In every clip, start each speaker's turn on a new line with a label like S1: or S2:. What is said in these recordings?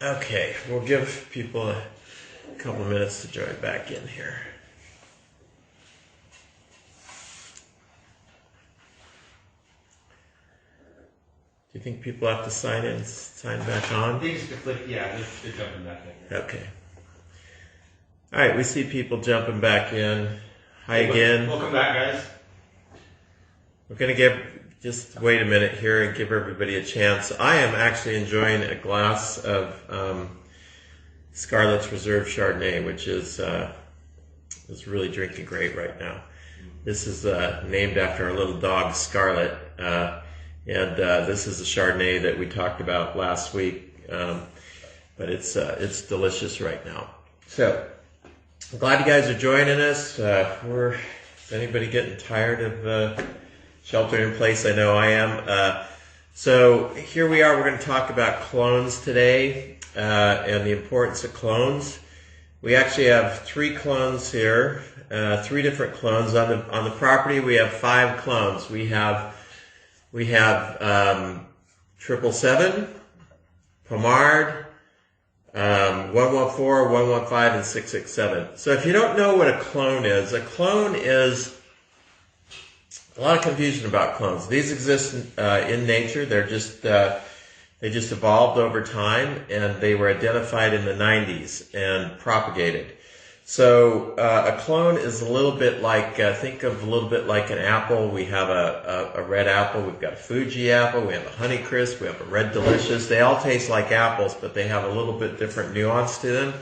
S1: Okay, we'll give people a couple minutes to join back in here. Do you think people have to sign in, sign back on?
S2: They just click, yeah, they're jumping back in.
S1: Okay. All right, we see people jumping back in. Hi again.
S2: Welcome back, guys.
S1: We're going to just wait a minute here and give everybody a chance. I am actually enjoying a glass of Scarlett's Reserve Chardonnay, which is really drinking great right now. This is named after our little dog, Scarlett, and this is the Chardonnay that we talked about last week, but it's delicious right now. So, I'm glad you guys are joining us. Is anybody getting tired of sheltering in place? I know I am. So here we are. We're going to talk about clones today and the importance of clones. We actually have 3 clones here, 3 different clones on the property. We have 5 clones. We have 777, Pommard, 114, 115, and 667. So if you don't know what a clone is a lot of confusion about clones. These exist in nature. They just evolved over time, and they were identified in the 90s and propagated. So a clone is a little bit like, think of a little bit like an apple. We have a red apple, we've got a Fuji apple, we have a Honeycrisp, we have a Red Delicious. They all taste like apples, but they have a little bit different nuance to them.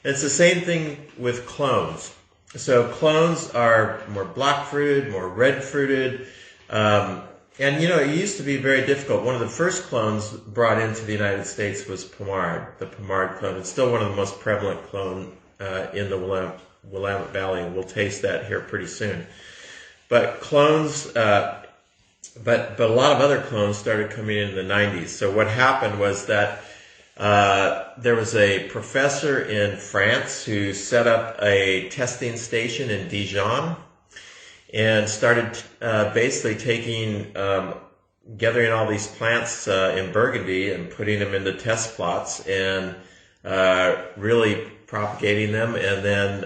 S1: It's the same thing with clones. So clones are more black-fruited, more red-fruited, and it used to be very difficult. One of the first clones brought into the United States was Pommard, the Pommard clone. It's still one of the most prevalent clones in the Willamette Valley, and we'll taste that here pretty soon. But clones, but a lot of other clones started coming in the 90s. So what happened was that there was a professor in France who set up a testing station in Dijon and started basically gathering all these plants in Burgundy and putting them into test plots and really propagating them and then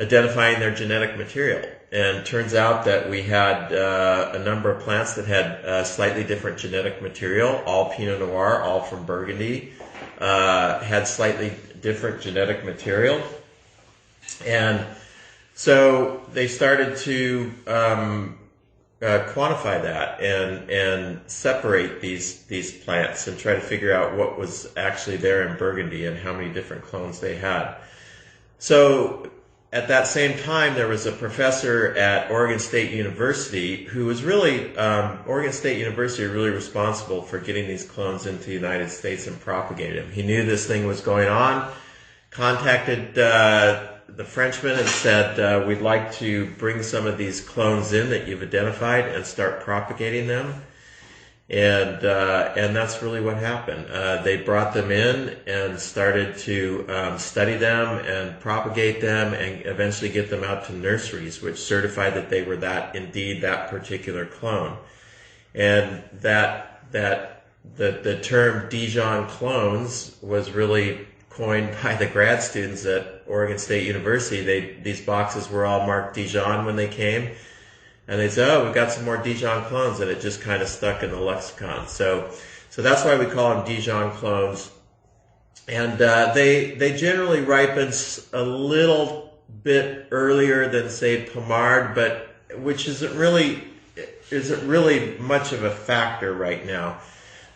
S1: identifying their genetic material. And turns out that we had a number of plants that had slightly different genetic material, all Pinot Noir, all from Burgundy, had slightly different genetic material. And so they started to quantify that and separate these plants and try to figure out what was actually there in Burgundy and how many different clones they had. So at that same time, there was a professor at Oregon State University who was really, Oregon State University really responsible for getting these clones into the United States and propagating them. He knew this thing was going on, contacted the Frenchman and said, we'd like to bring some of these clones in that you've identified and start propagating them. And that's really what happened. They brought them in and started to study them and propagate them and eventually get them out to nurseries, which certified that they were indeed that particular clone. And the term Dijon clones was really coined by the grad students at Oregon State University. These boxes were all marked Dijon when they came. And they said, oh, we've got some more Dijon clones, and it just kind of stuck in the lexicon. So that's why we call them Dijon clones. And they generally ripen a little bit earlier than, say, Pommard, but which isn't really much of a factor right now.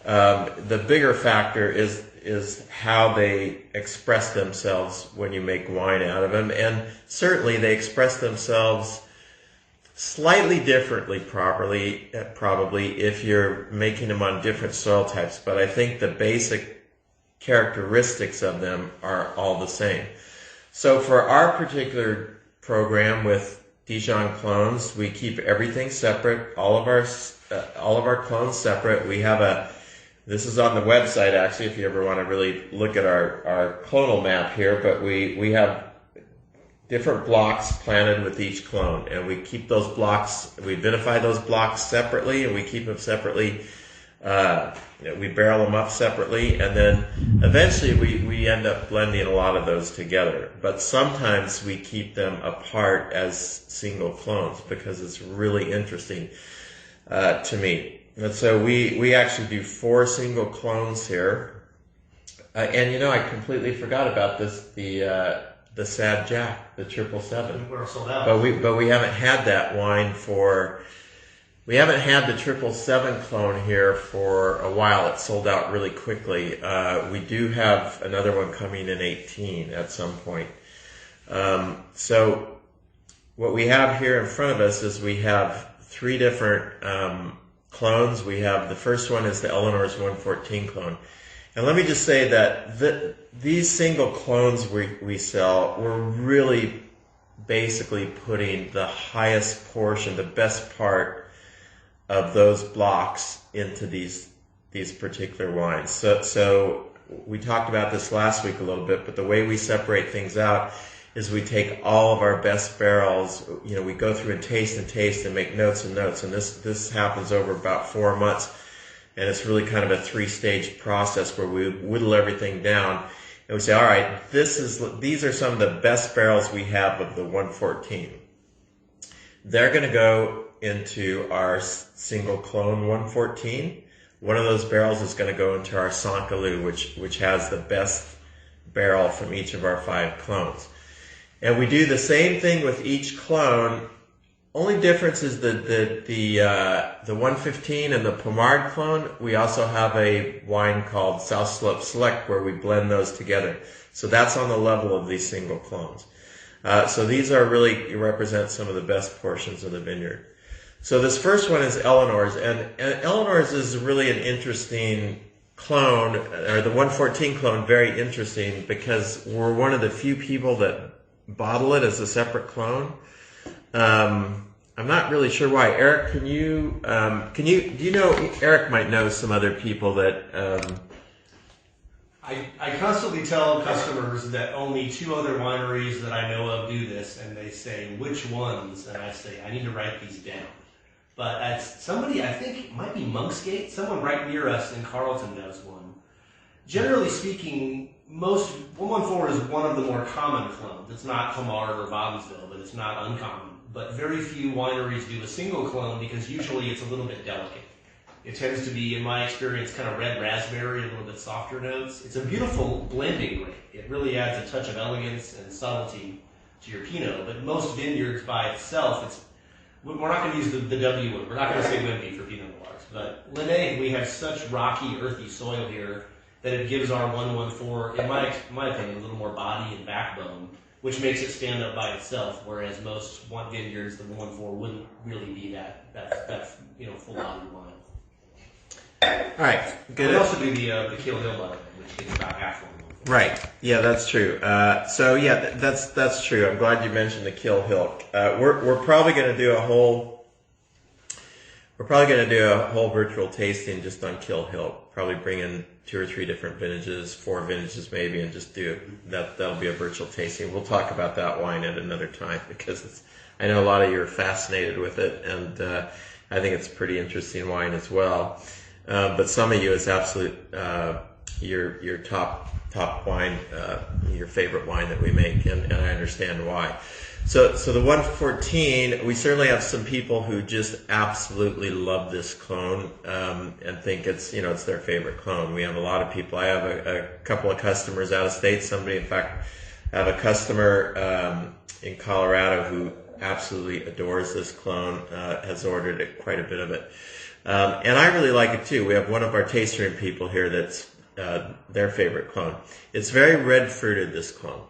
S1: The bigger factor is how they express themselves when you make wine out of them. And certainly they express themselves slightly differently probably if you're making them on different soil types, but I think the basic characteristics of them are all the same. So for our particular program with Dijon clones, we keep everything separate, all of our clones separate. We have this is on the website actually if you ever want to really look at our clonal map here, but we have different blocks planted with each clone, and we keep those blocks, we identify those blocks separately, and we keep them separately We barrel them up separately, and then eventually we end up blending a lot of those together. But sometimes we keep them apart as single clones because it's really interesting to me. And so we actually do 4 single clones here. And I completely forgot about this, the Sad Jack, the 777.
S2: We're sold out.
S1: But we haven't had that wine we haven't had the 777 clone here for a while. It sold out really quickly. We do have another one coming in 18 at some point. So what we have here in front of us is we have 3 different clones. We have, the first one is the Eleanor's 114 clone. And let me just say that these single clones we sell, we're really basically putting the highest portion, the best part of those blocks into these particular wines. So we talked about this last week a little bit, but the way we separate things out is we take all of our best barrels, we go through and taste and make notes and notes, and this happens over about 4 months, and it's really kind of a 3-stage process where we whittle everything down, and we say, all right, these are some of the best barrels we have of the 114. They're going to go into our single clone 114. One of those barrels is going to go into our Saint-Galoux, which has the best barrel from each of our 5 clones. And we do the same thing with each clone. Only difference is the 115 and the Pommard clone. We also have a wine called South Slope Select where we blend those together. So that's on the level of these single clones. So these are really represent some of the best portions of the vineyard. So this first one is Eleanor's, and Eleanor's is really an interesting clone, or the 114 clone, very interesting because we're one of the few people that bottle it as a separate clone. I'm not really sure why. Eric, do you know, Eric might know some other people that,
S2: I constantly tell customers that only 2 other wineries that I know of do this, and they say, which ones? And I say, I need to write these down. But as somebody, I think it might be Monksgate, someone right near us in Carlton does one. Generally speaking, most 114 is one of the more common clones. It's not Pommard or Vodensville, but it's not uncommon. But very few wineries do a single clone because usually it's a little bit delicate. It tends to be, in my experience, kind of red raspberry, a little bit softer notes. It's a beautiful blending grape. It really adds a touch of elegance and subtlety to your Pinot. But most vineyards by itself, we're not going to use the W word. We're not going to say Wimpy for Pinot Noirs. But Linné, we have such rocky, earthy soil here that it gives our 114, in my opinion, a little more body and backbone, which makes it stand up by itself. Whereas most vineyards, the 114 wouldn't really be that full-bodied wine.
S1: all right, good.
S2: We also do the Kill Hill bottle, which gets about half one.
S1: Right. Yeah, that's true. So yeah, that's true. I'm glad you mentioned the Kill Hill. We're probably going to do a whole virtual tasting just on Kill Hill. Probably bring in 2 or 3 different vintages, 4 vintages maybe, and just do that. That'll be a virtual tasting. We'll talk about that wine at another time because I know a lot of you are fascinated with it, and I think it's a pretty interesting wine as well. But some of you, it's absolute your top wine, your favorite wine that we make, and I understand why. So the 114, we certainly have some people who just absolutely love this clone and think it's their favorite clone. We have a lot of people. I have a couple of customers out of state. Somebody, in fact, I have a customer in Colorado who absolutely adores this clone, has ordered quite a bit of it. And I really like it too. We have one of our taste room people here that's their favorite clone. It's very red fruited, this clone.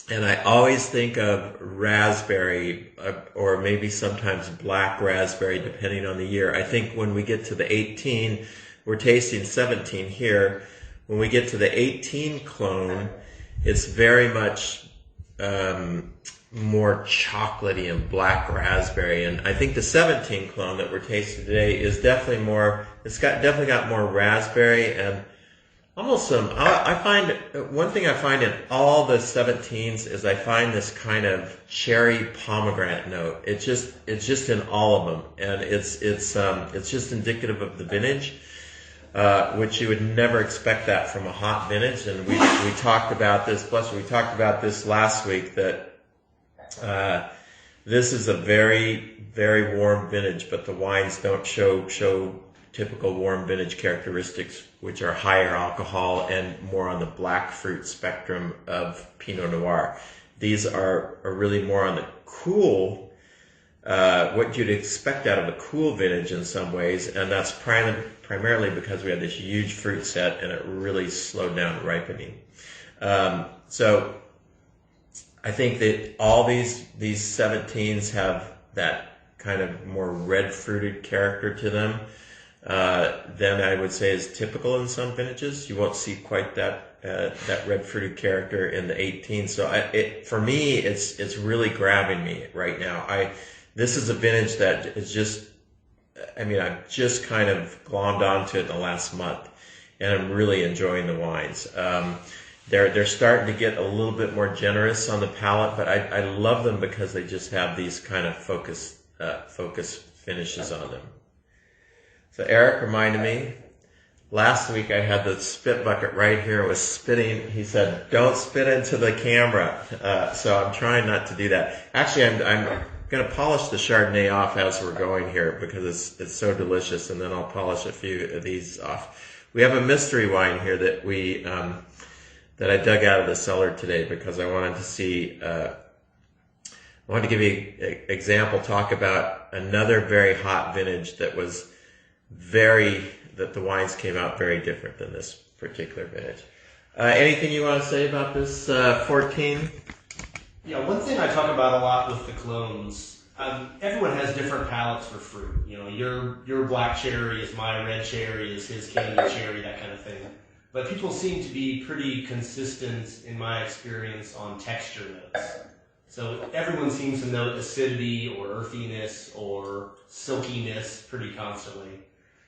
S1: And I always think of raspberry, or maybe sometimes black raspberry, depending on the year. I think when we get to the 18, we're tasting 17 here. When we get to the 18 clone, it's very much more chocolatey and black raspberry. And I think the 17 clone that we're tasting today is definitely more, definitely got more raspberry and almost some, one thing I find in all the 17s is I find this kind of cherry pomegranate note. It's just in all of them, and it's just indicative of the vintage. which you would never expect that from a hot vintage. And we talked about this, we talked about this last week, that this is a very, very warm vintage, but the wines don't show typical warm vintage characteristics, which are higher alcohol and more on the black fruit spectrum of Pinot Noir. These are really more on the cool, what you'd expect out of a cool vintage in some ways, and that's primarily because we had this huge fruit set and it really slowed down ripening. So I think that all these 17s have that kind of more red fruited character to them than I would say is typical in some vintages. You won't see quite that red fruited character in the 18s. So for me, it's really grabbing me right now. This is a vintage that is just, I've just kind of glommed onto it in the last month, and I'm really enjoying the wines. They're starting to get a little bit more generous on the palate, but I love them because they just have these kind of focus finishes on them. So Eric reminded me, last week I had the spit bucket right here. It was spitting. He said, "Don't spit into the camera." So I'm trying not to do that. Actually, I'm going to polish the Chardonnay off as we're going here because it's so delicious, and then I'll polish a few of these off. We have a mystery wine here that that I dug out of the cellar today because I wanted to see. I wanted to give you an example, talk about another very hot vintage that the wines came out very different than this particular vintage. Anything you want to say about this 14?
S2: Yeah, one thing I talk about a lot with the clones, everyone has different palates for fruit. Your black cherry is my red cherry, is his candy cherry, that kind of thing. But people seem to be pretty consistent, in my experience, on texture notes. So everyone seems to note acidity or earthiness or silkiness pretty constantly.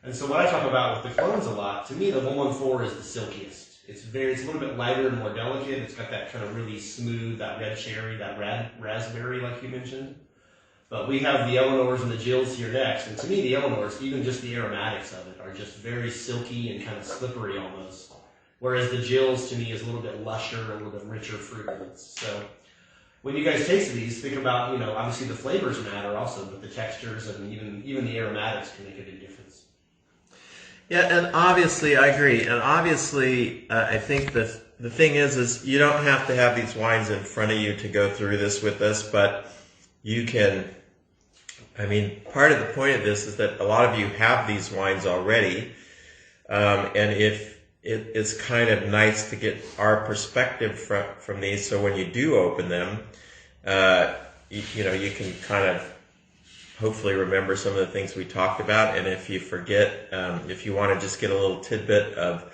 S2: And so what I talk about with the clones a lot, to me the 114 is the silkiest. It's a little bit lighter and more delicate. It's got that kind of really smooth, that red cherry, that raspberry like you mentioned. But we have the Eleanors and the Jills here next. And to me the Eleanors, even just the aromatics of it, are just very silky and kind of slippery almost. Whereas the Jills to me is a little bit lusher, a little bit richer fruit notes. So when you guys taste these, think about, obviously the flavors matter also, but the textures and even the aromatics can make a big difference.
S1: Yeah, and obviously I agree. And obviously, I think the thing is you don't have to have these wines in front of you to go through this with us, but you can. Part of the point of this is that a lot of you have these wines already, and if it's kind of nice to get our perspective from these, so when you do open them, you can kind of hopefully remember some of the things we talked about. And if you forget, if you want to just get a little tidbit of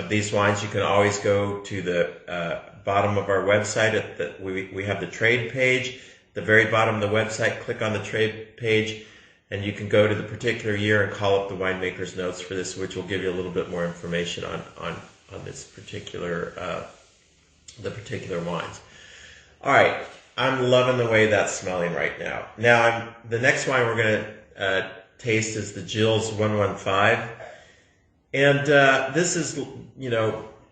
S1: these wines, you can always go to the bottom of our website. We have the trade page. At the very bottom of the website, click on the trade page, and you can go to the particular year and call up the winemaker's notes for this, which will give you a little bit more information on this particular the particular wines. All right. I'm loving the way that's smelling right now. Now, the next wine we're going to taste is the Jills 115. And this is,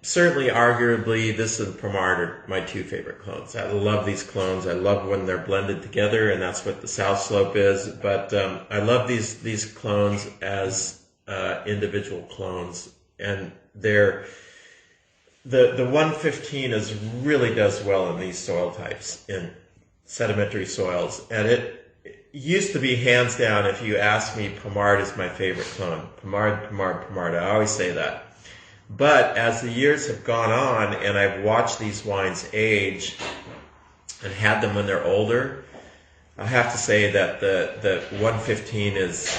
S1: certainly arguably, this and Pommard are my two favorite clones. I love these clones. I love when they're blended together, and that's what the South Slope is. But I love these clones as individual clones. And the 115 really does well in these soil types, in sedimentary soils. And it used to be hands down, if you ask me, Pommard is my favorite clone. Pommard. I always say that. But as the years have gone on and I've watched these wines age and had them when they're older, I have to say that the 115 is,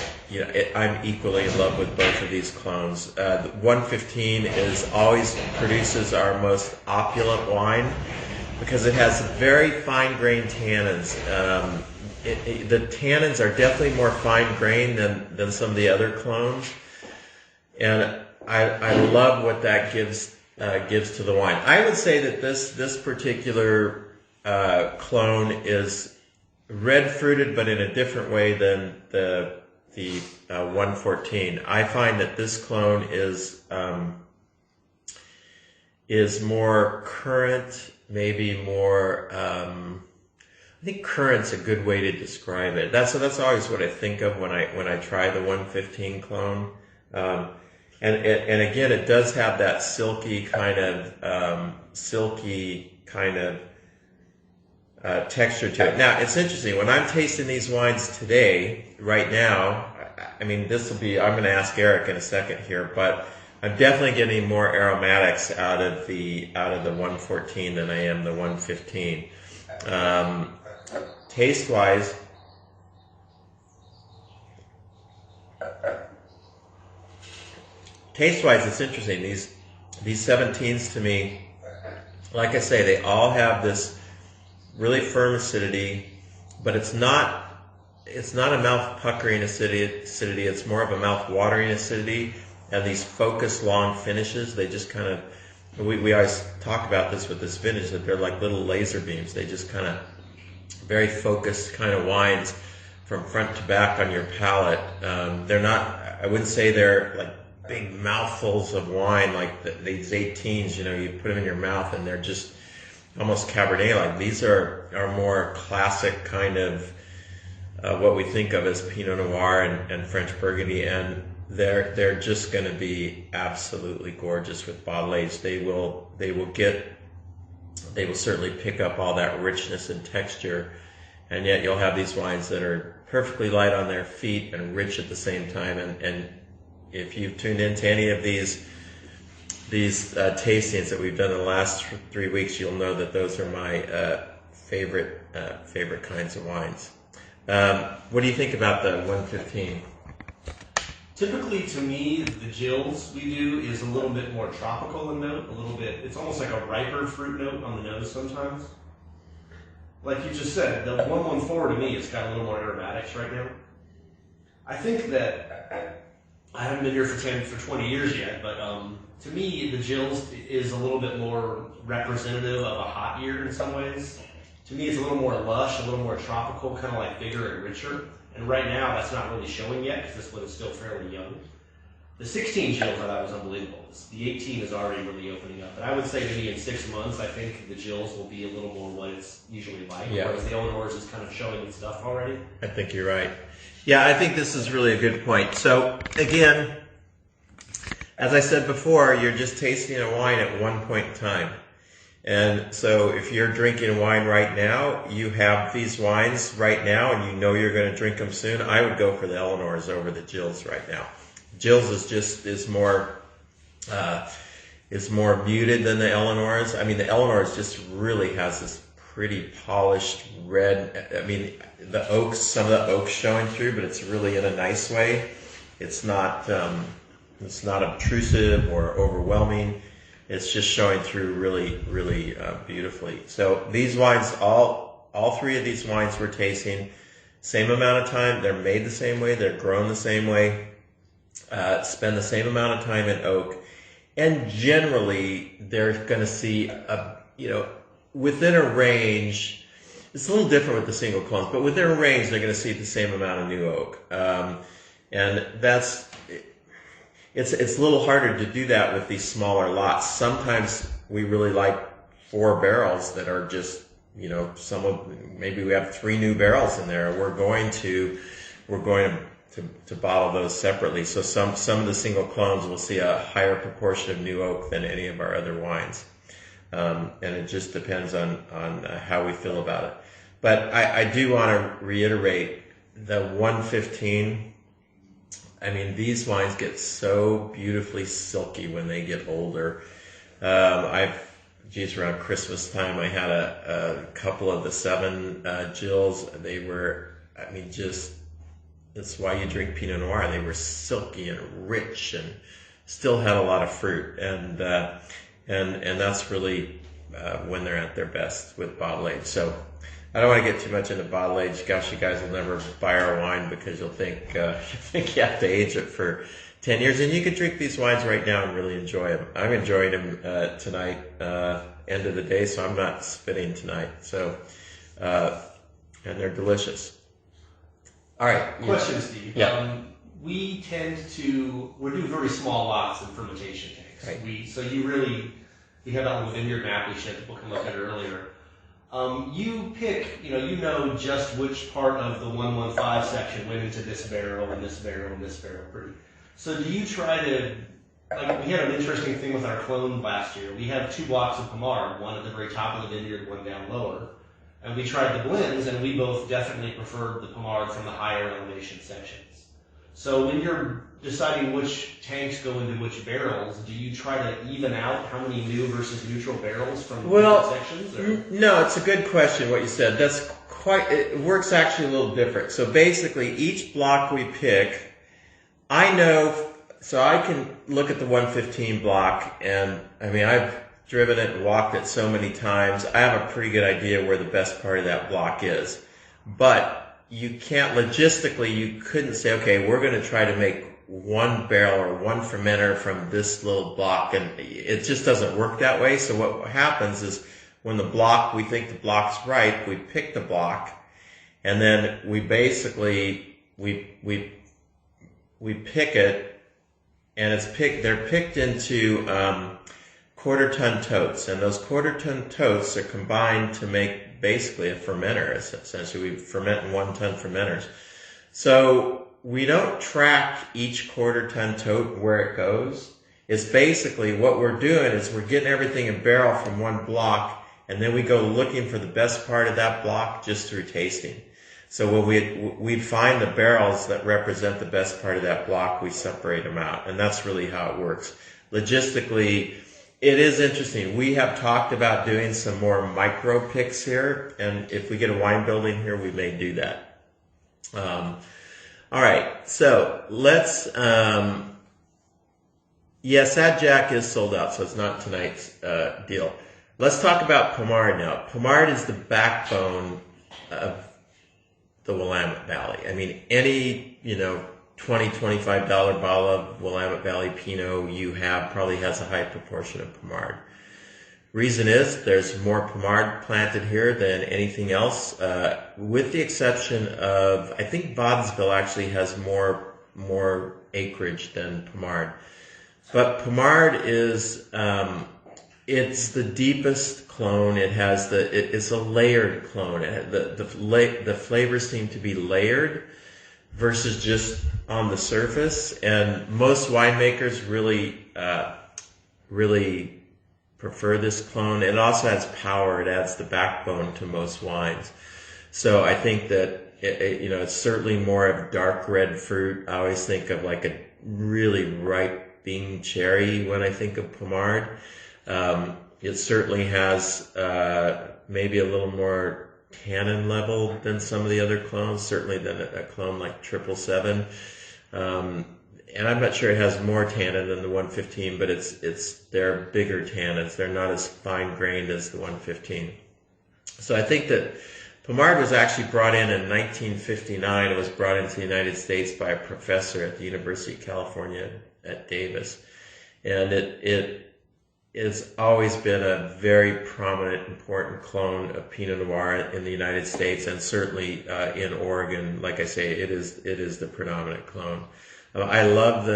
S1: I'm equally in love with both of these clones. The 115 always produces our most opulent wine because it has very fine-grained tannins. The tannins are definitely more fine-grained than some of the other clones, and I love what that gives to the wine. I would say that this particular clone is red fruited, but in a different way than the the 114. I find that this clone is more currant, maybe more. I think currant's a good way to describe it. That's always what I think of when I try the 115 clone. And again, it does have that silky kind of texture to it. Now, it's interesting. When I'm tasting these wines today, right now, I mean, I'm going to ask Eric in a second here, but I'm definitely getting more aromatics out of the 114 than I am the 115. Taste-wise, it's interesting. These 17s to me, like I say, they all have this really firm acidity, but it's not a mouth puckering acidity. It's more of a mouth watering acidity, and these focused long finishes. They just kind of, we always talk about this with this vintage, that they're like little laser beams. They just kind of very focused kind of wines from front to back on your palate. They're not, I wouldn't say they're like big mouthfuls of wine like these 18s, you put them in your mouth and they're just almost Cabernet-like. These are more classic kind of what we think of as Pinot Noir and French Burgundy, and they're just going to be absolutely gorgeous with bottle aged. They will certainly pick up all that richness and texture, and yet you'll have these wines that are perfectly light on their feet and rich at the same time. And if you've tuned into any of these tastings that we've done in the last 3 weeks, you'll know that those are my favorite kinds of wines. What do you think about the 115?
S2: Typically, to me, the Gilles we do is a little bit more tropical in note, a little bit, it's almost like a riper fruit note on the nose sometimes. Like you just said, the 114 to me, it's got a little more aromatics right now. I think that, I haven't been here for 20 years yet, but to me, the Gilles is a little bit more representative of a hot year in some ways. To me, it's a little more lush, a little more tropical, kind of like bigger and richer. And right now, that's not really showing yet, because this one is still fairly young. The 16 Gilles I thought was unbelievable. The 18 is already really opening up. And I would say maybe in 6 months, I think the Gilles will be a little more what it's usually like, whereas the Eleanor's is kind of showing its stuff already.
S1: I think you're right. Yeah, I think this is really a good point. So, again, as I said before, you're just tasting a wine at one point in time. And so if you're drinking wine right now, you have these wines right now and you know you're going to drink them soon, I would go for the Eleanor's over the Gilles right now. Gilles is more muted than the Eleanor's. I mean, the Eleanor's just really has this pretty polished red. I mean, the oaks, some of the oaks showing through, but it's really in a nice way. It's not obtrusive or overwhelming. It's just showing through really, really beautifully. So these wines, all three of these wines we're tasting, same amount of time. They're made the same way. They're grown the same way. Spend the same amount of time in oak, and generally they're going to see within a range. It's a little different with the single clones, but within a range they're going to see the same amount of new oak, and that's. It's a little harder to do that with these smaller lots. Sometimes we really like 4 barrels that are just, maybe we have 3 new barrels in there. We're going to bottle those separately. So some of the single clones will see a higher proportion of new oak than any of our other wines. And it just depends on how we feel about it. But I do want to reiterate the 115. I mean, these wines get so beautifully silky when they get older. Around Christmas time, I had a couple of the 7 Gilles. They were, that's why you drink Pinot Noir. They were silky and rich and still had a lot of fruit. And that's really when they're at their best with bottle age. So I don't want to get too much into bottle age. Gosh, you guys will never buy our wine because you'll think you have to age it for 10 years. And you can drink these wines right now and really enjoy them. I'm enjoying them tonight, end of the day, so I'm not spitting tonight. So, and they're delicious. All right.
S2: Question, Steve.
S1: Yeah.
S2: We do very small lots in fermentation tanks.
S1: Right.
S2: We have that on the Vineyard map we showed, people can look at it earlier. You pick, you know just which part of the 115 section went into this barrel and this barrel and this barrel. So do you try to, we had an interesting thing with our clone last year. We have 2 blocks of Pommard, one at the very top of the vineyard, one down lower. And we tried the blends, and we both definitely preferred the Pommard from the higher elevation sections. So when you're deciding which tanks go into which barrels, do you try to even out how many new versus neutral barrels from different sections? Or?
S1: No, it's a good question what you said. It works actually a little different. So basically, each block we pick, I know, so I can look at the 115 block, and I've driven it and walked it so many times. I have a pretty good idea where the best part of that block is. But you couldn't say, okay, we're going to try to make one barrel or one fermenter from this little block, and it just doesn't work that way. So what happens is when we think the block's right, we pick the block, and then we basically, we pick it, and they're picked into quarter-ton totes, and those quarter-ton totes are combined to make basically a fermenter. Essentially, we ferment in 1-ton fermenters. So we don't track each quarter-ton tote where it goes. It's basically what we're doing is we're getting everything in barrel from one block, and then we go looking for the best part of that block just through tasting. So when we find the barrels that represent the best part of that block, we separate them out, and that's really how it works. Logistically, it is interesting. We have talked about doing some more micro picks here, and if we get a wine building here, we may do that. All right, so let's. Sad Jack is sold out, so it's not tonight's deal. Let's talk about Pommard now. Pommard is the backbone of the Willamette Valley. Any $20, $25 bottle of Willamette Valley Pinot you have probably has a high proportion of Pommard. Reason is there's more Pommard planted here than anything else, with the exception of, I think Bottinsville actually has more acreage than Pommard. But Pommard is, it's the deepest clone. It's a layered clone. The flavors seem to be layered versus just on the surface, and most winemakers really prefer this clone. It also has power. It adds the backbone to most wines. So I think that it's certainly more of dark red fruit. I always think of like a really ripe bean cherry when I think of Pommard. It certainly has maybe a little more tannin level than some of the other clones, certainly than a clone like 777. And I'm not sure it has more tannin than the 115, but they're bigger tannins. They're not as fine grained as the 115. So I think that Pommard was actually brought in 1959. It was brought into the United States by a professor at the University of California at Davis. And it has always been a very prominent, important clone of Pinot Noir in the United States, and certainly in Oregon. Like I say, it is the predominant clone. I love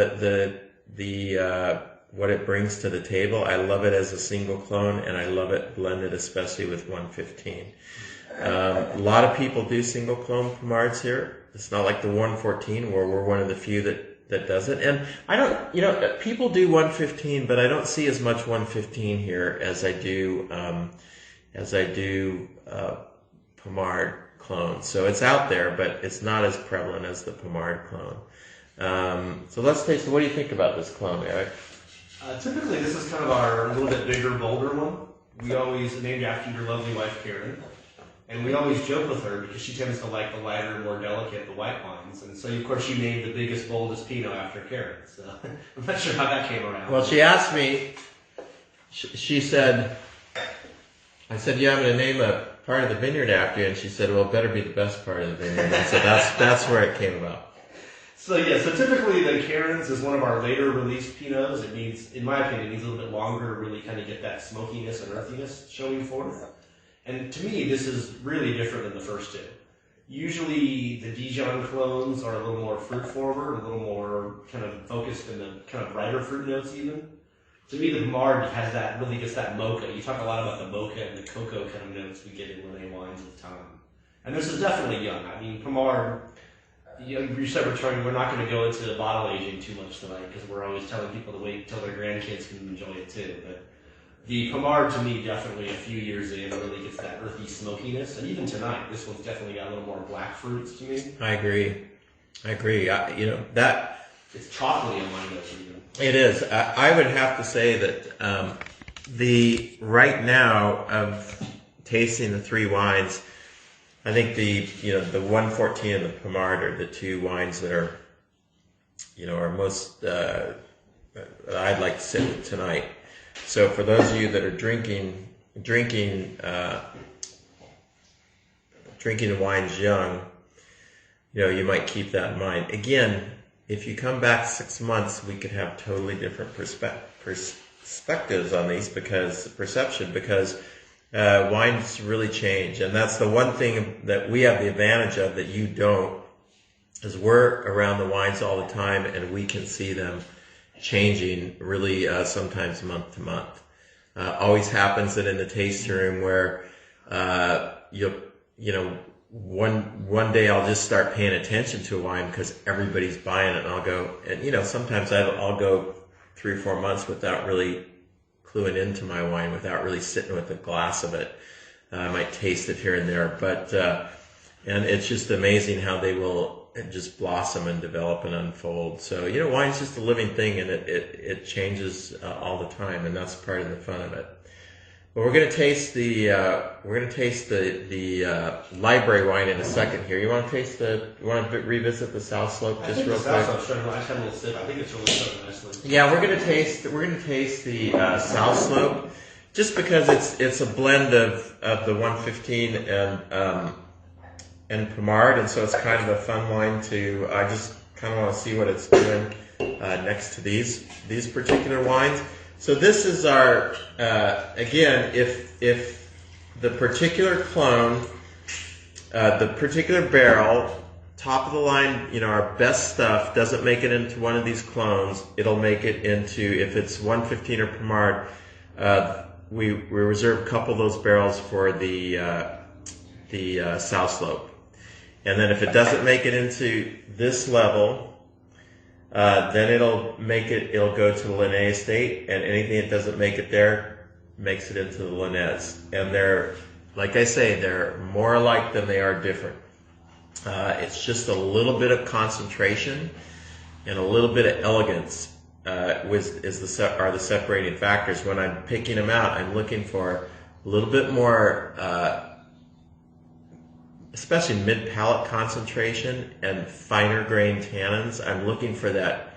S1: what it brings to the table. I love it as a single clone, and I love it blended, especially with 115. A lot of people do single clone Pommards here. It's not like the 114 where we're one of the few that does it. And I don't, people do 115, but I don't see as much 115 here as I do Pommard clones. So it's out there, but it's not as prevalent as the Pommard clone. So let's taste it. What do you think about this clone, Eric?
S2: Typically, this is kind of our little bit bigger, bolder one. We always named after your lovely wife, Karen. And we always joke with her because she tends to like the lighter, more delicate, the white wines. And so, of course, she named the biggest, boldest Pinot after Karen. So I'm not sure how that came around.
S1: Well, she asked me, she said, I said, yeah, I'm going to name a part of the vineyard after you. And she said, well, it better be the best part of the vineyard. And so that's where it came about.
S2: So typically the Karen's is one of our later released Pinots. It needs, in my opinion, a little bit longer to really kind of get that smokiness and earthiness showing forth. And to me, this is really different than the first two. Usually the Dijon clones are a little more fruit forward, a little more kind of focused in the kind of brighter fruit notes even. To me, the Pommard has that, really gets that mocha. You talk a lot about the mocha and the cocoa kind of notes we get in Linné wines with time. And this is definitely young. I mean, Pommard, you said we're not going to go into bottle aging too much tonight because we're always telling people to wait until their grandkids can enjoy it too. But the Pommard, to me, definitely a few years in really gets that earthy smokiness. And even tonight, this one's definitely got a little more black fruits to me.
S1: I agree. That
S2: it's chocolatey on my nose even.
S1: It is. I would have to say that the right now of tasting the three wines, I think the 114 and the Pommard are the two wines that are, are most I'd like to sit with tonight. So for those of you that are drinking the wines young, you might keep that in mind. Again, if you come back 6 months, we could have totally different perspectives on these because wines really change. And that's the one thing that we have the advantage of that you don't, is we're around the wines all the time and we can see them changing really sometimes month to month. Always happens that in the tasting room where one day I'll just start paying attention to a wine because everybody's buying it, and I'll go, and sometimes I'll go 3 or 4 months without really cluing into my wine, without really sitting with a glass of it. I might taste it here and there, but and it's just amazing how they will just blossom and develop and unfold. So wine's just a living thing, and it changes all the time, and that's part of the fun of it. But we're going to taste the library wine in a second here. You want to revisit the South Slope just real quick?
S2: I just had a little sip. I think it's really starting nicely.
S1: Yeah, we're going to taste the South Slope just because it's a blend of the 115 and Pommard, and so it's kind of a fun wine to. I just kind of want to see what it's doing next to these particular wines. So this is our, again, if the particular clone, the particular barrel, top of the line, our best stuff doesn't make it into one of these clones, it'll make it into, if it's 115 or Pommard, we reserve a couple of those barrels for the South Slope. And then if it doesn't make it into this level, then it'll go to the Linné estate, and anything that doesn't make it there makes it into the Linné's. And they're, like I say, they're more alike than they are different. It's just a little bit of concentration and a little bit of elegance are the separating factors. When I'm picking them out, I'm looking for a little bit more, especially mid-palate concentration and finer grain tannins. I'm looking for that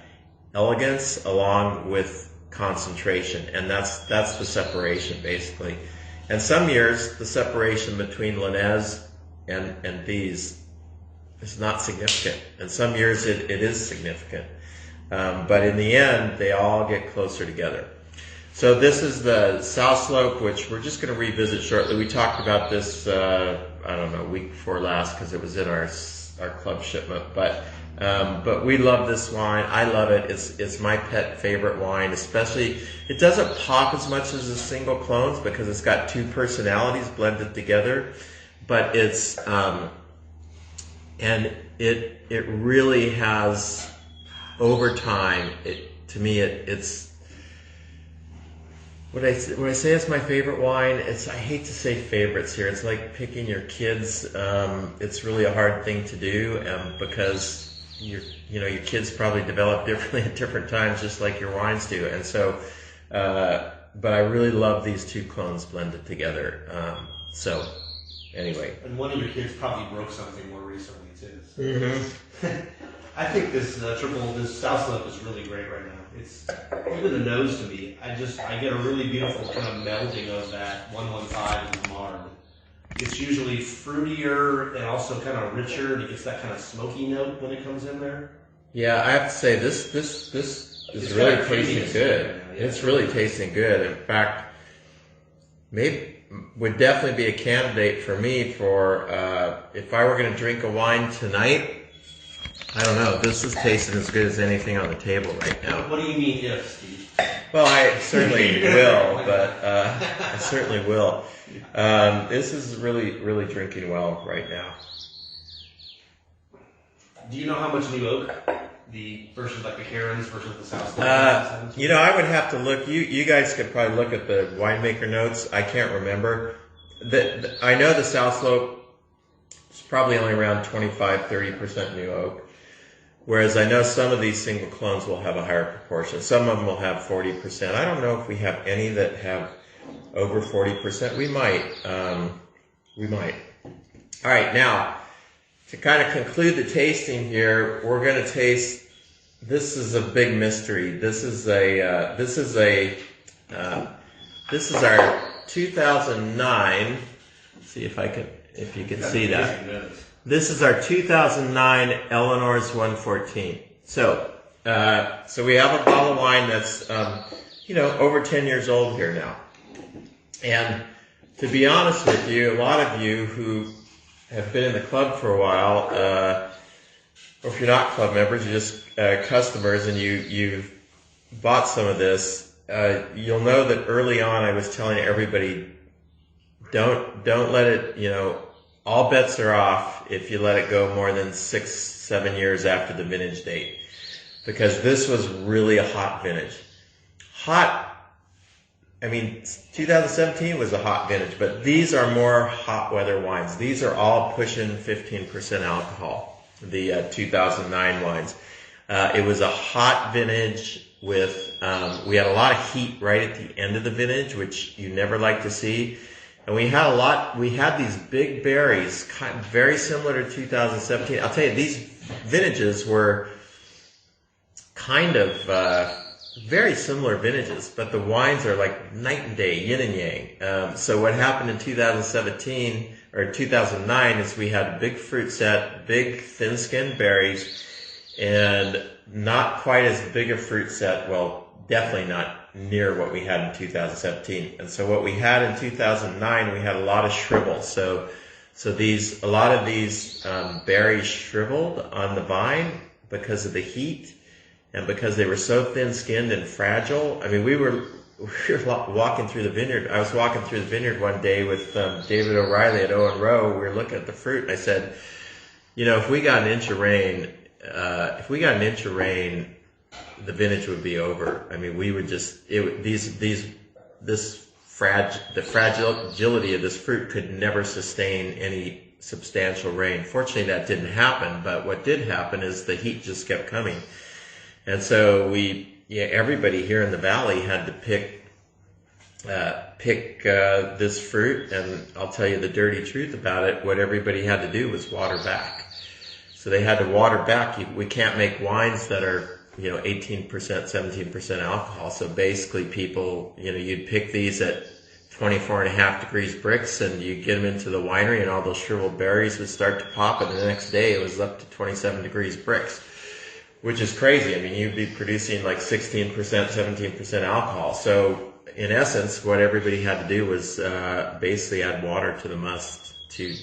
S1: elegance along with concentration, and that's the separation basically. And some years the separation between Linné's and these is not significant, and some years it is significant. But in the end, they all get closer together. So this is the South Slope, which we're just going to revisit shortly. We talked about this, week before last because it was in our club shipment. But we love this wine. I love it. It's my pet favorite wine. Especially, it doesn't pop as much as the single clones because it's got two personalities blended together. But it's and it really has, over time. To me, it's. When I say it's my favorite wine, I hate to say favorites here. It's like picking your kids. It's really a hard thing to do because your kids probably develop differently at different times, just like your wines do. And so, but I really love these two clones blended together. So, anyway.
S2: And one of your kids probably broke something more recently too. So.
S1: Mm-hmm.
S2: I think this South Slope is really great right now. It's even the nose to me. I get a really beautiful kind of melding of that 115 and Pommard. It's usually fruitier and also kind of richer, and it gets that kind of smoky note when it comes in there.
S1: Yeah, I have to say this is really tasting good.
S2: Yeah.
S1: It's really tasting good. In fact, maybe would definitely be a candidate for me for if I were going to drink a wine tonight. I don't know. This is tasting as good as anything on the table right now.
S2: What do you mean if, Steve?
S1: Well, I certainly will, but I certainly will. This is really, really drinking well right now.
S2: Do you know how much new oak versus like the Karens versus the South Slope?
S1: I would have to look. You guys could probably look at the winemaker notes. I can't remember. I know the South Slope is probably only around 25-30% new oak. Whereas I know some of these single clones will have a higher proportion. Some of them will have 40%. I don't know if we have any that have over 40%. We might. We might. All right, now, to kind of conclude the tasting here, we're going to taste, this is a big mystery. This is our 2009, see if you can see that. This is our 2009 Eleanor's 114. So we have a bottle of wine that's, over 10 years old here now. And to be honest with you, a lot of you who have been in the club for a while, or if you're not club members, you're just customers, and you've bought some of this, you'll know that early on I was telling everybody, don't let it, all bets are off if you let it go more than 6-7 years after the vintage date, because this was really a hot vintage. 2017 was a hot vintage, but these are more hot weather wines. These are all pushing 15% alcohol, the 2009 wines. It was a hot vintage with, we had a lot of heat right at the end of the vintage, which you never like to see. And we had these big berries, very similar to 2017. I'll tell you, these vintages were kind of very similar vintages, but the wines are like night and day, yin and yang. So what happened in 2017 or 2009 is we had a big fruit set, big thin-skinned berries, and not quite as big a fruit set. Well, definitely not near what we had in 2017. And so what we had in 2009, we had a lot of shrivel. So a lot of these berries shriveled on the vine because of the heat and because they were so thin-skinned and fragile. I mean, we were walking through the vineyard. I was walking through the vineyard one day with David O'Reilly at Owen Rowe. We were looking at the fruit, and I said, if we got an inch of rain, the vintage would be over. I mean, we would just, the fragility of this fruit could never sustain any substantial rain. Fortunately, that didn't happen, but what did happen is the heat just kept coming. And so everybody here in the valley had to pick this fruit, and I'll tell you the dirty truth about it, what everybody had to do was water back. So they had to water back. We can't make wines that are 18%, 17% alcohol. So basically people, you'd pick these at 24.5 degrees Brix, and you get them into the winery and all those shriveled berries would start to pop, and the next day it was up to 27 degrees Brix, which is crazy. I mean, you'd be producing like 16%, 17% alcohol. So in essence, what everybody had to do was basically add water to the must you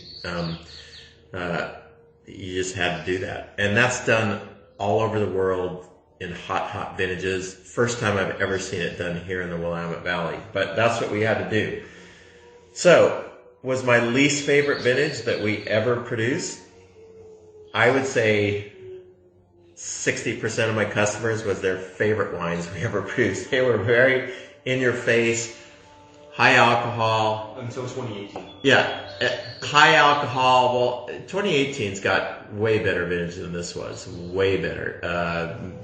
S1: just had to do that. And that's done all over the world in hot vintages. First time I've ever seen it done here in the Willamette Valley, but that's what we had to do. So, was my least favorite vintage that we ever produced? I would say 60% of my customers was their favorite wines we ever produced. They were very in your face, high alcohol.
S2: Until 2018.
S1: Yeah, high alcohol. Well, 2018's got way better vintage than this was. Way better.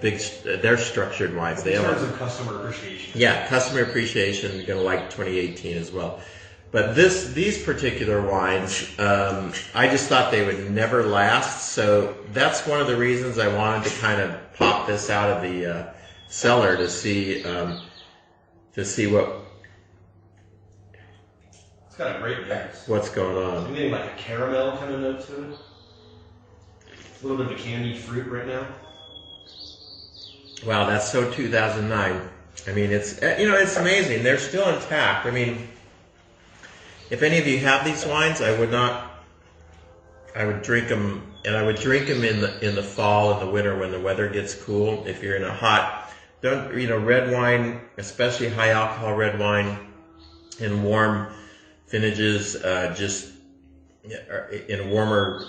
S1: They're structured wines.
S2: In terms of customer appreciation.
S1: Yeah, customer appreciation. You're gonna like 2018 as well. But these particular wines, I just thought they would never last. So that's one of the reasons I wanted to kind of pop this out of the cellar to see what.
S2: It's got a great mix.
S1: What's going on?
S2: I'm getting like a caramel kind of note to it. A little bit of a candied fruit right now.
S1: Wow, that's so 2009. I mean, it's amazing. They're still intact. I mean, if any of you have these wines, I would drink them, and I would drink them in the fall and the winter when the weather gets cool. If you're in a hot, red wine, especially high alcohol red wine, in warm vintages, in warmer,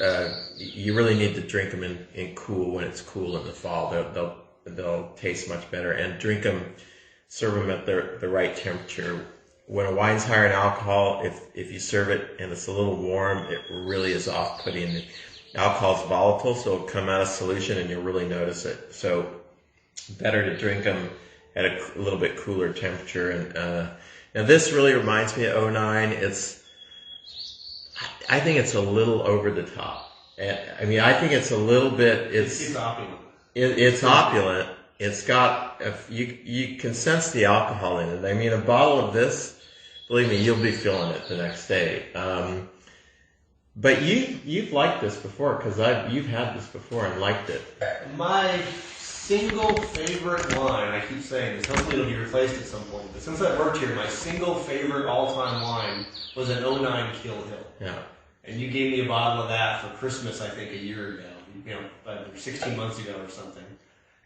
S1: you really need to drink them in cool when it's cool in the fall. They'll taste much better, and serve them at the right temperature. When a wine's higher in alcohol, if you serve it and it's a little warm, it really is off-putting. The alcohol's volatile, so it'll come out of solution and you'll really notice it. So better to drink them at a little bit cooler temperature. And now this really reminds me of 09. I think it's a little over the top. I mean, I think it's a little bit.
S2: It's opulent.
S1: It's opulent. It's got, you can sense the alcohol in it. I mean, a bottle of this, believe me, you'll be feeling it the next day. But you've liked this before, because you've had this before and liked it.
S2: My single favorite wine, I keep saying this, hopefully it'll be replaced at some point, but since I've worked here, my single favorite all-time wine was an 09 Kill Hill.
S1: Yeah.
S2: And you gave me a bottle of that for Christmas, I think, a year ago, 16 months ago or something.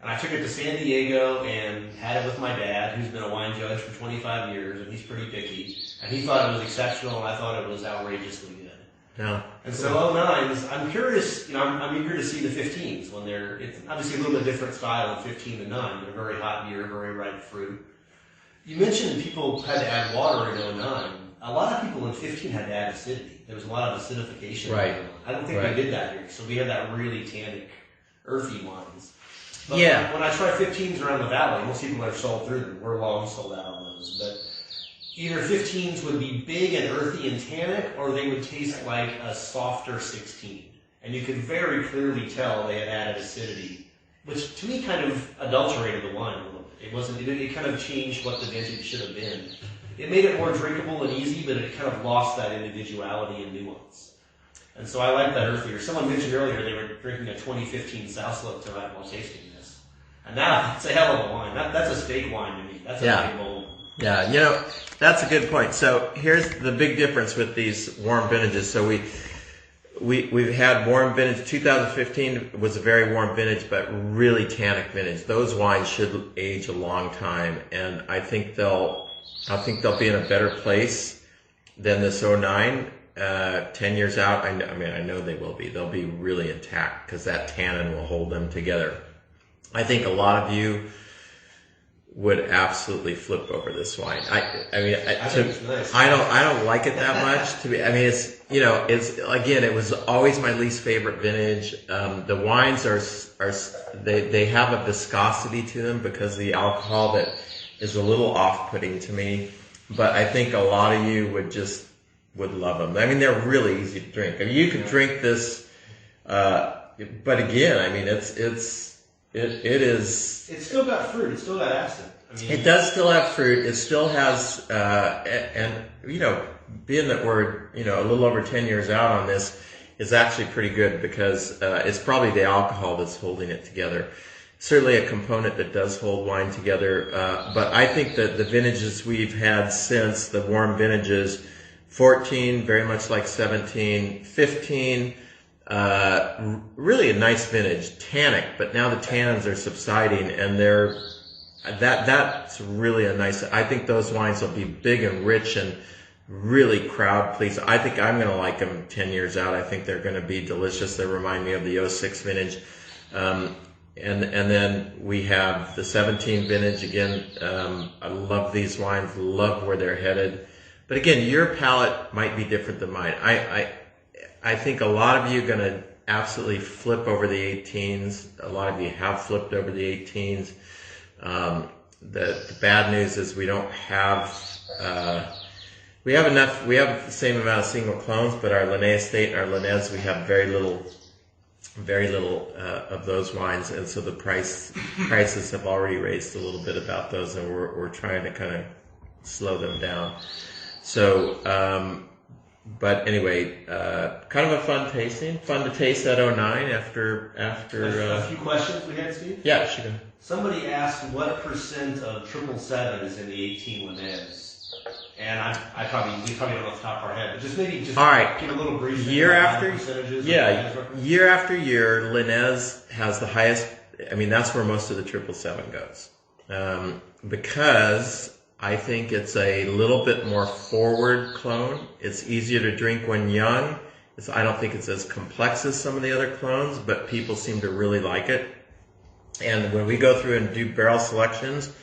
S2: And I took it to San Diego and had it with my dad, who's been a wine judge for 25 years, and he's pretty picky. And he thought it was exceptional, and I thought it was outrageously good.
S1: Yeah.
S2: And so 09s, I'm curious, I'm eager to see the 15s when it's obviously a little bit different style of 15 to 9, but a very hot year, very ripe fruit. You mentioned people had to add water in 09. A lot of people in 15 had to add acidity. There was a lot of acidification.
S1: Right.
S2: I don't think we did that here. So we had that really tannic, earthy wines. But
S1: yeah.
S2: When I try 15s around the valley, most people are sold through them. We're long sold out on those. But either 15s would be big and earthy and tannic, or they would taste like a softer 16. And you could very clearly tell they had added acidity, which to me kind of adulterated the wine a little bit. It kind of changed what the vintage should have been. It made it more drinkable and easy, but it kind of lost that individuality and nuance. And so I like that earthier. Someone mentioned earlier they were drinking a 2015 South Slope Tobacco while tasting this. And that's a hell of a wine. That's a steak wine to me. That's a big bold.
S1: Yeah, that's a good point. So here's the big difference with these warm vintages. So we've had warm vintage. 2015 was a very warm vintage, but really tannic vintage. Those wines should age a long time, and I think they'll be in a better place than this 09. 10 years out, I know they will be. They'll be really intact because that tannin will hold them together. I think a lot of you would absolutely flip over this wine. I think it's nice. I don't like it that much. It was always my least favorite vintage. The wines they have a viscosity to them because of the alcohol that is a little off-putting to me. But I think a lot of you would love them. I mean, they're really easy to drink. I mean, you could drink this, but again, I mean, it is. It's
S2: still got fruit. It's still got acid.
S1: It does still have fruit. It still has, being that we're a little over 10 years out on this, is actually pretty good because it's probably the alcohol that's holding it together. Certainly a component that does hold wine together, but I think that the vintages we've had since, the warm vintages, 14, very much like 17, 15, really a nice vintage, tannic, but now the tannins are subsiding, and that's really a nice. I think those wines will be big and rich and really crowd pleasing. I think I'm going to like them 10 years out. I think they're going to be delicious. They remind me of the 06 vintage. And then we have the 17 vintage again. I love these wines, love where they're headed. But again, your palate might be different than mine. I think a lot of you are going to absolutely flip over the 18s. A lot of you have flipped over the 18s. The bad news is we don't have, we have the same amount of single clones, but our Linné estate and our Linné's, we have very little of those wines, and so the prices have already raised a little bit about those, and we're trying to kind of slow them down. So, but anyway, kind of a fun to taste that 09 after.
S2: A few questions we had, Steve?
S1: Yeah, sure.
S2: Somebody asked what % of 777 is in the 18 Linné's, And we probably don't know off the top of our head, but just
S1: all right.
S2: give a little brief
S1: year after
S2: percentages.
S1: year after year, Linez has the highest. I mean, that's where most of the 777 goes, because I think it's a little bit more forward clone. It's easier to drink when young. I don't think it's as complex as some of the other clones, but people seem to really like it. And when we go through and do barrel selections,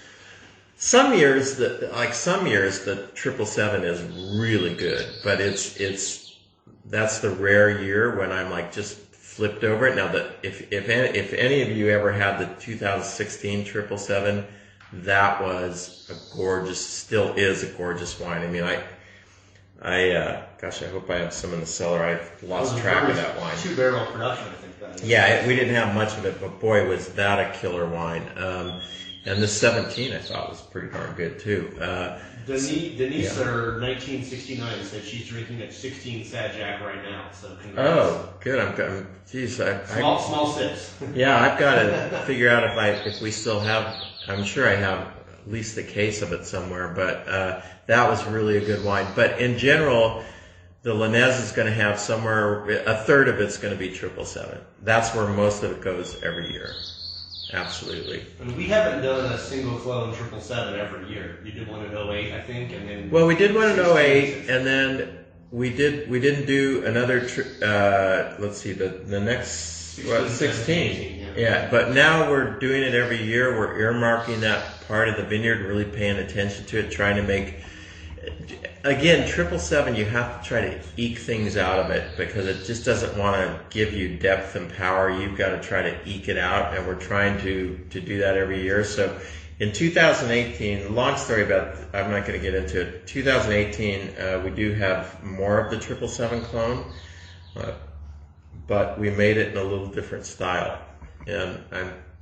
S1: some years the 777 is really good, but that's the rare year when I'm like just flipped over it. Now that if any of you ever had the 2016 777, that was a gorgeous, still is a gorgeous wine. I mean, gosh, I hope I have some in the cellar. I've lost track of that wine.
S2: 2-barrel production, I think.
S1: Yeah, we didn't have much of it, but boy, was that a killer wine. And this 17 I thought was pretty darn good too.
S2: Denise, her 1969, said she's drinking a 16 Sadjack right now. So congrats.
S1: Oh, good. Geez,
S2: small sips.
S1: Yeah, I've got to figure out if we still have. I'm sure I have at least a case of it somewhere. But that was really a good wine. But in general, the Linez is going to have somewhere a third of it's going to be 777. That's where most of it goes every year. Absolutely.
S2: And we haven't done a single clone 777 every year. You did one in 08, I think, and then.
S1: Well, we did one in 08, and then we didn't do another. Let's see, the next 16. Yeah, but now we're doing it every year. We're earmarking that part of the vineyard, really paying attention to it, trying to make. Again, 777, you have to try to eke things out of it because it just doesn't want to give you depth and power. You've got to try to eke it out, and we're trying to do that every year. So in 2018, long story about, I'm not going to get into it. 2018, we do have more of the 777 clone, but we made it in a little different style, and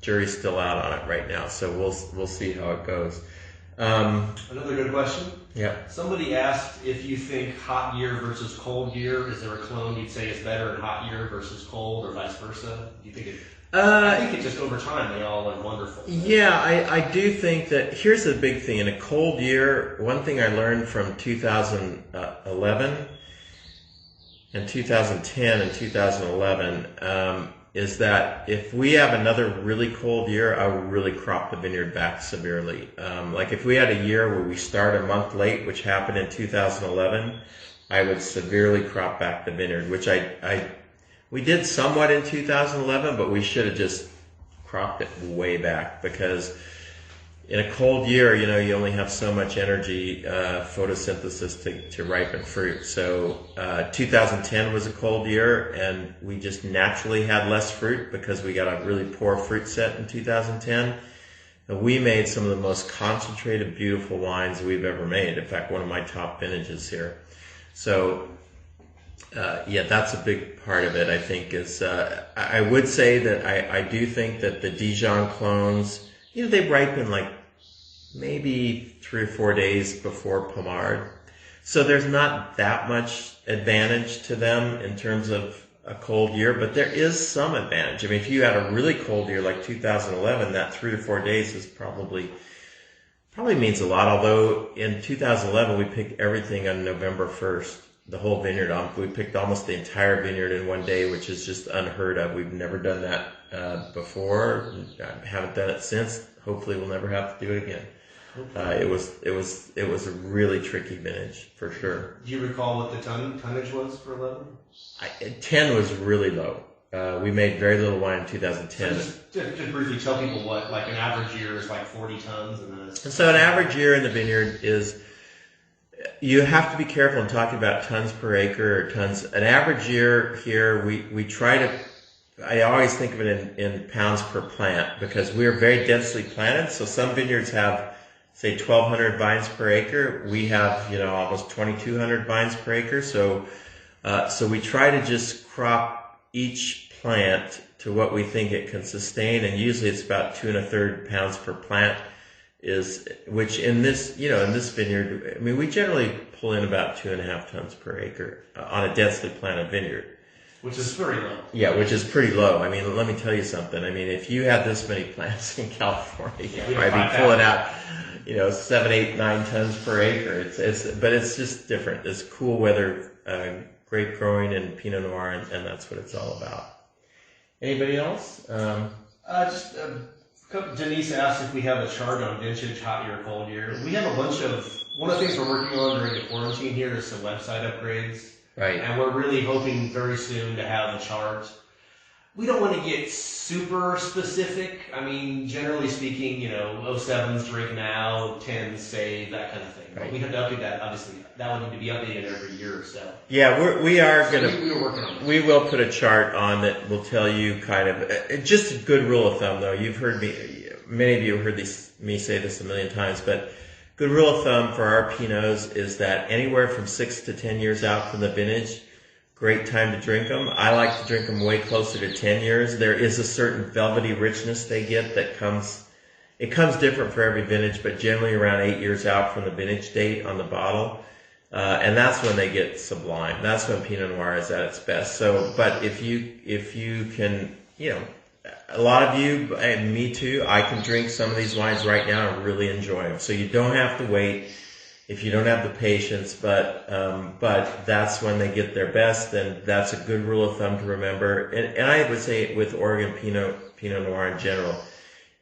S1: jury's still out on it right now. So we'll see how it goes.
S2: Another good question.
S1: Yeah.
S2: Somebody asked if you think hot year versus cold year. Is there a clone you'd say is better in hot year versus cold, or vice versa? Do you think it? I think it just over time they all are wonderful.
S1: Yeah, I do think that here's the big thing in a cold year. One thing I learned from 2011 and 2010 and 2011. Is that if we have another really cold year, I would really crop the vineyard back severely. Like if we had a year where we start a month late, which happened in 2011, I would severely crop back the vineyard, which we did somewhat in 2011, but we should have just cropped it way back because in a cold year, you only have so much energy, photosynthesis to ripen fruit. So 2010 was a cold year, and we just naturally had less fruit because we got a really poor fruit set in 2010. And we made some of the most concentrated, beautiful wines we've ever made. In fact, one of my top vintages here. So that's a big part of it, I think, is I would say that I do think that the Dijon clones, they ripen like maybe 3 or 4 days before Pommard. So there's not that much advantage to them in terms of a cold year, but there is some advantage. I mean, if you had a really cold year like 2011, that 3 to 4 days is probably means a lot. Although in 2011, we picked everything on November 1st, the whole vineyard. We picked almost the entire vineyard in one day, which is just unheard of. We've never done that before. I haven't done it since. Hopefully we'll never have to do it again. It was a really tricky vintage for sure.
S2: Do you recall what the tonnage was for 11?
S1: 10 was really low. We made very little wine in 2010.
S2: So just briefly tell people what like an average year is like 40 tons, and
S1: so an average year in the vineyard is. You have to be careful in talking about tons per acre or tons. An average year here, we try to. I always think of it in pounds per plant because we are very densely planted. So some vineyards have, say, 1,200 vines per acre. We have, almost 2,200 vines per acre. So we try to just crop each plant to what we think it can sustain, and usually it's about 2 1/3 pounds per plant. Which in this vineyard, I mean, we generally pull in about 2.5 tons per acre on a densely planted vineyard.
S2: Which is very low.
S1: Yeah, which is pretty low. I mean, let me tell you something. I mean, if you had this many plants in California, you'd probably be pulling out 7, 8, 9 tons per acre. But it's just different. It's cool weather, grape growing and Pinot Noir, and that's what it's all about. Anybody else?
S2: Denise asked if we have a chart on vintage, hot year, cold year. We have a bunch of, one of the things we're working on during the quarantine here is some website upgrades.
S1: Right.
S2: And we're really hoping very soon to have a chart. We don't want to get super specific. I mean, generally speaking, 07s drink now, 10s save, that kind of thing. Right. But we have to update that, obviously. That would need to be updated every year or so.
S1: Yeah, we are going to.
S2: We were working on it.
S1: We will put a chart on that will tell you kind of, just a good rule of thumb though. You've heard many of you have heard me say this a million times, but good rule of thumb for our Pinots is that anywhere from 6 to 10 years out from the vintage, great time to drink them. I like to drink them way closer to 10 years. There is a certain velvety richness they get that comes different for every vintage, but generally around 8 years out from the vintage date on the bottle. And that's when they get sublime. That's when Pinot Noir is at its best. So, but if you can, a lot of you, and me too, I can drink some of these wines right now and really enjoy them. So you don't have to wait if you don't have the patience, but that's when they get their best, and that's a good rule of thumb to remember. And I would say with Oregon Pinot Noir in general,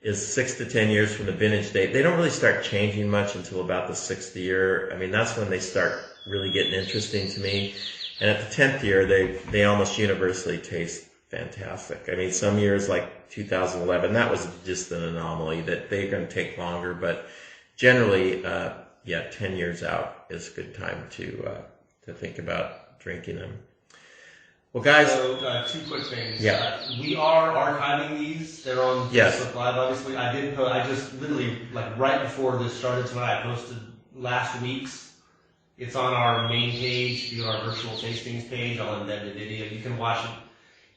S1: is 6 to 10 years from the vintage date. They don't really start changing much until about the 6th year. I mean, that's when they start really getting interesting to me. And at the 10th year, they almost universally taste fantastic. I mean, some years like 2011, that was just an anomaly that they're going to take longer. But generally, 10 years out is a good time to think about drinking them. Well, guys.
S2: So, 2 quick things.
S1: Yeah.
S2: We are archiving these. They're on Facebook Live, obviously. I just literally, right before this started tonight, I posted last week's. It's on our main page, through our virtual tastings page. I'll embed the video. You can watch it.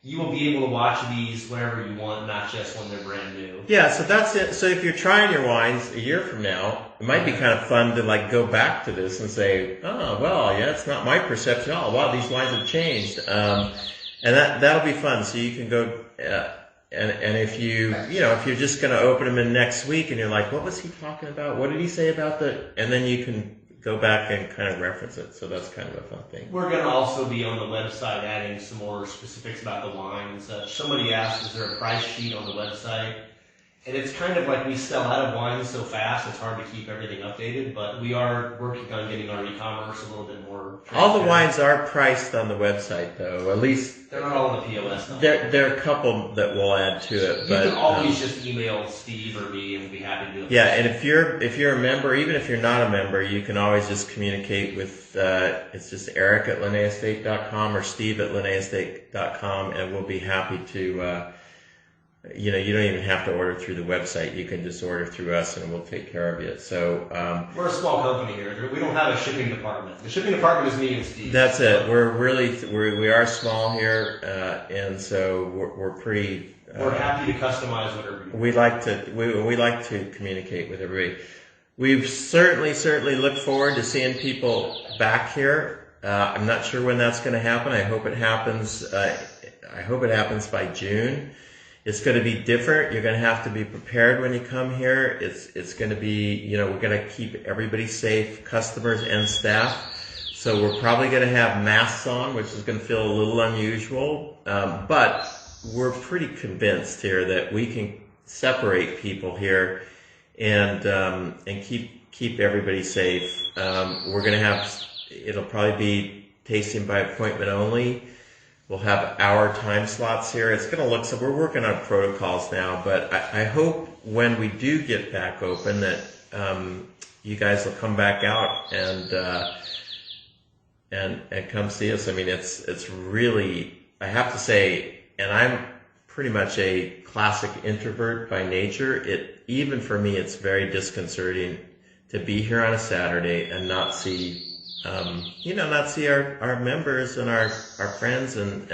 S2: You will be able to watch these wherever you want, not just when they're brand new.
S1: Yeah, so that's it. So if you're trying your wines a year from now, it might be kind of fun to go back to this and say, oh, well, yeah, it's not my perception. Oh, wow, these wines have changed. And that'll be fun. So you can go, and if if you're just going to open them in next week and you're like, what was he talking about? What did he say about and then you can go back and kind of reference it. So that's kind of a fun thing.
S2: We're going to also be on the website adding some more specifics about the wines. Somebody asked, is there a price sheet on the website? And it's kind of like we sell out of wines so fast, it's hard to keep everything updated, but we are working on getting our e-commerce a little bit more.
S1: All the wines are priced on the website, though. At least
S2: they're not all on the POS. Though.
S1: There are a couple that we'll add to it.
S2: You can always just email Steve or me, and we'll be happy to do it.
S1: Yeah, and if you're a member, even if you're not a member, you can always just communicate with. It's just Eric@LinnaeEstate.com or Steve@LinnaeEstate.com, and we'll be happy to. You don't even have to order through the website. You can just order through us, and we'll take care of you. So
S2: we're a small company here. We don't have a shipping department. The shipping department is me and Steve.
S1: That's it. We are small here, and so we're pretty.
S2: We're happy to customize whatever.
S1: We like to communicate with everybody. We've certainly look forward to seeing people back here. I'm not sure when that's going to happen. I hope it happens. I hope it happens by June. It's going to be different. You're going to have to be prepared when you come here. It's going to be, we're going to keep everybody safe, customers and staff. So we're probably going to have masks on, which is going to feel a little unusual. But we're pretty convinced here that we can separate people here and keep everybody safe. We're going to have, it'll probably be tasting by appointment only. We'll have hour time slots here. It's going to look, so we're working on protocols now, but I hope when we do get back open that you guys will come back out and come see us. I mean, it's really, I have to say, and I'm pretty much a classic introvert by nature. Even for me, it's very disconcerting to be here on a Saturday and not see not see our members and our friends and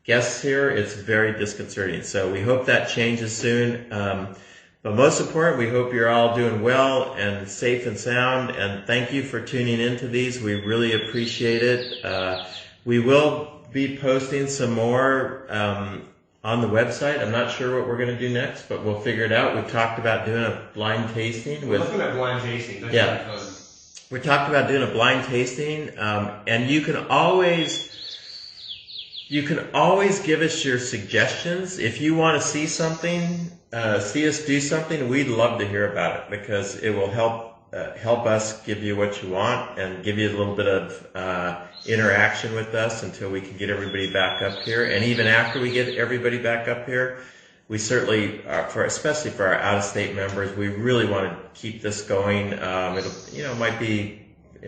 S1: guests here. It's very disconcerting. So we hope that changes soon. But most important, we hope you're all doing well and safe and sound. And thank you for tuning into these. We really appreciate it. We will be posting some more on the website. I'm not sure what we're going to do next, but we'll figure it out. We've talked about doing a blind tasting.
S2: We're looking at blind tasting. That's
S1: Yeah.
S2: really fun.
S1: We talked about doing a blind tasting, and you can always give us your suggestions. If you want to see something, see us do something, we'd love to hear about it, because it will help us give you what you want and give you a little bit of interaction with us until we can get everybody back up here. And even after we get everybody back up here, we certainly, especially for our out-of-state members, we really want to keep this going. It'll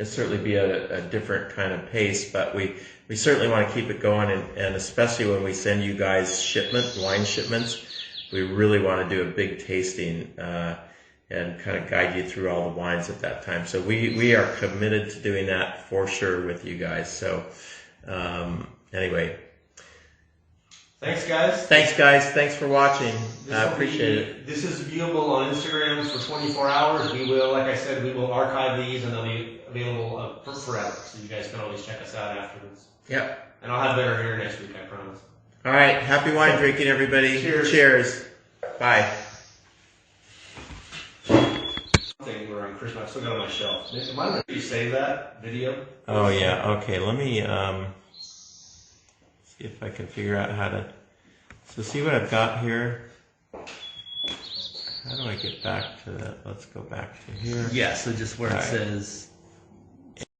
S1: certainly be a different kind of pace, but we certainly want to keep it going, and especially when we send you guys wine shipments, we really want to do a big tasting and kind of guide you through all the wines at that time. So we are committed to doing that for sure with you guys. So anyway.
S2: Thanks, guys.
S1: Thanks for watching. I appreciate it.
S2: This is viewable on Instagram for 24 hours. We will, like I said, we will archive these, and they'll be available forever. So you guys can always check us out afterwards.
S1: Yep.
S2: And I'll have better hair next week, I promise.
S1: All right. Happy wine drinking, everybody.
S2: Cheers.
S1: Cheers. Bye.
S2: Thing where I'm Christmas, I still got it on my shelf. Am I going to save that video?
S1: Oh, yeah. Okay. Let me see if I can figure out how to. So see what I've got here. How do I get back to that? Let's go back to here.
S3: Yeah, so just where
S1: All
S3: it
S1: right.
S3: says